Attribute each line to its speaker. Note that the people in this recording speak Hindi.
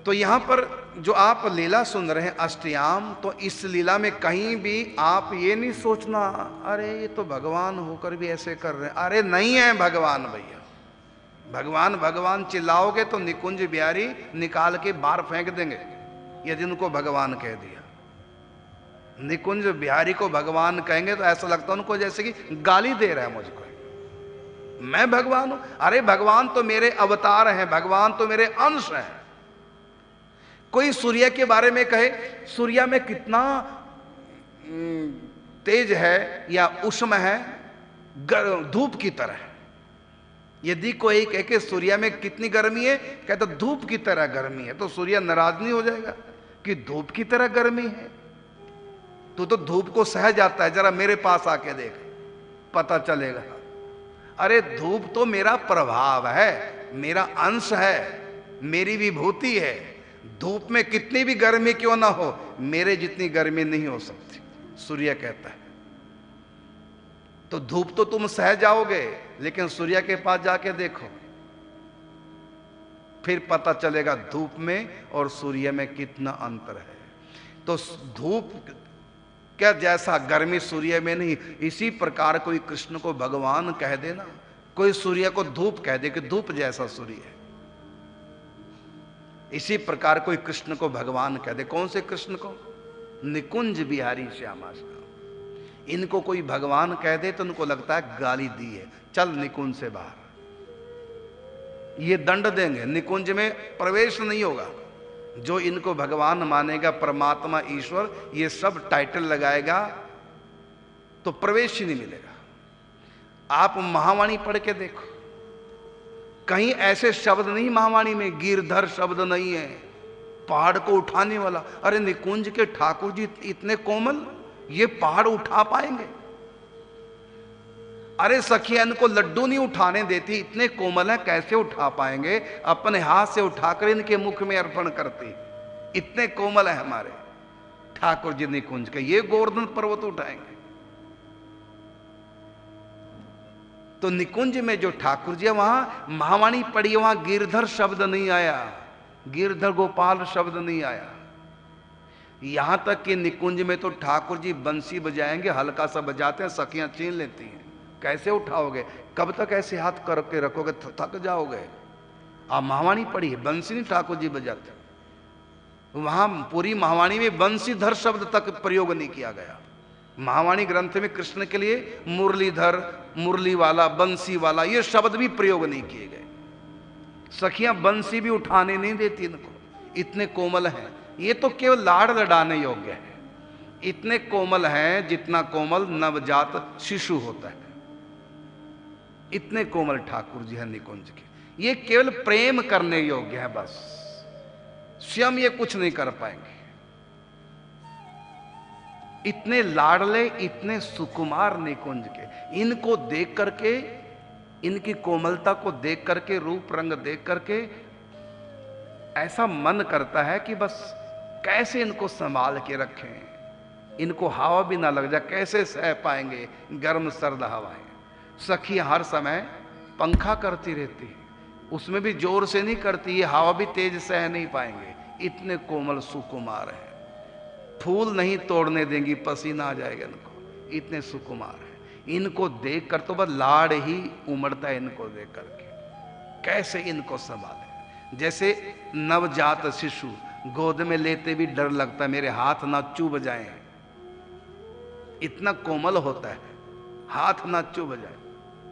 Speaker 1: तो यहां पर जो आप लीला सुन रहे हैं अष्टयाम, तो इस लीला में कहीं भी आप ये नहीं सोचना अरे ये तो भगवान होकर भी ऐसे कर रहे हैं। अरे नहीं है भगवान भैया, भगवान भगवान चिल्लाओगे तो निकुंज बिहारी निकाल के बाहर फेंक देंगे यदि उनको भगवान कह दिया। निकुंज बिहारी को भगवान कहेंगे तो ऐसा लगता है उनको जैसे कि गाली दे रहा है मुझको, मैं भगवान हूं। अरे भगवान तो मेरे अवतार हैं, भगवान तो मेरे अंश हैं। कोई सूर्य के बारे में कहे सूर्य में कितना तेज है या उष्म है, धूप की तरह। यदि कोई कहे कि सूर्य में कितनी गर्मी है, कहता तो धूप की तरह गर्मी है, तो सूर्य नाराज नहीं हो जाएगा कि धूप की तरह गर्मी है? तू तो धूप को सह जाता है, जरा मेरे पास आके देख पता चलेगा। अरे धूप तो मेरा प्रभाव है, मेरा अंश है, मेरी विभूति है। धूप में कितनी भी गर्मी क्यों ना हो, मेरे जितनी गर्मी नहीं हो सकती, सूर्य कहता है। तो धूप तो तुम सह जाओगे, लेकिन सूर्य के पास जाके देखो, फिर पता चलेगा धूप में और सूर्य में कितना अंतर है। तो धूप क्या जैसा गर्मी सूर्य में नहीं, इसी प्रकार कोई कृष्ण को भगवान कह देना, कोई सूर्य को धूप कह दे कि धूप जैसा सूर्य है, इसी प्रकार कोई कृष्ण को भगवान कह दे। कौन से कृष्ण को? निकुंज बिहारी श्यामा श्याम। इनको कोई भगवान कह दे तो उनको लगता है गाली दी है, चल निकुंज से बाहर, ये दंड देंगे, निकुंज में प्रवेश नहीं होगा। जो इनको भगवान मानेगा, परमात्मा ईश्वर, ये सब टाइटल लगाएगा तो प्रवेश ही नहीं मिलेगा। आप महावाणी पढ़ के देखो, कहीं ऐसे शब्द नहीं महावाणी में, गिरधर शब्द नहीं है, पहाड़ को उठाने वाला। अरे निकुंज के ठाकुर जी इतने कोमल, ये पहाड़ उठा पाएंगे? अरे सखिया इनको लड्डू नहीं उठाने देती, इतने कोमल है, कैसे उठा पाएंगे? अपने हाथ से उठाकर इनके मुख में अर्पण करती, इतने कोमल है हमारे ठाकुर जी निकुंज के, ये गोवर्धन पर्वत उठाएंगे। तो निकुंज में जो ठाकुर जी है, वहां महावाणी पढ़ी, वहां गिरधर शब्द नहीं आया, गिरधर गोपाल शब्द नहीं आया। यहां तक कि निकुंज में तो ठाकुर जी बंसी बजाएंगे, हल्का सा बजाते हैं, सखियां छीन लेती हैं। कैसे उठाओगे? कब तक ऐसे हाथ करके रखोगे? थक जाओगे। आप महावाणी पढ़ी, बंसी नहीं ठाकुर जी बजाते, वहां पूरी महावाणी में बंसीधर शब्द तक प्रयोग नहीं किया गया। महावाणी ग्रंथ में कृष्ण के लिए मुरलीधर, मुरली वाला, बंसी वाला, ये शब्द भी प्रयोग नहीं किए गए। सखियां बंसी भी उठाने नहीं देती इनको, इतने कोमल हैं। ये तो केवल लाड़ लड़ाने योग्य है, इतने कोमल हैं जितना कोमल नवजात शिशु होता है, इतने कोमल ठाकुर जी हैं निकुंज के। ये केवल प्रेम करने योग्य है, बस स्वयं ये कुछ नहीं कर पाएंगे। इतने लाडले, इतने सुकुमार निकुंज के, इनको देख करके, इनकी कोमलता को देख करके, रूप रंग देख करके ऐसा मन करता है कि बस कैसे इनको संभाल के रखें, इनको हवा भी ना लग जाए, कैसे सह पाएंगे गर्म सर्द हवाएं। सखियां हर समय पंखा करती रहती है, उसमें भी जोर से नहीं करती, ये हवा भी तेज सह नहीं पाएंगे, इतने कोमल सुकुमार हैं। फूल नहीं तोड़ने देंगी, पसीना आ जाएगा इनको, इतने सुकुमार हैं। इनको देख कर तो बस लाड़ ही उमड़ता है, इनको देख करके कैसे इनको संभाले। जैसे नवजात शिशु गोद में लेते भी डर लगता है, मेरे हाथ ना चुभ जाएं, इतना कोमल होता है, हाथ ना चुभ जाए।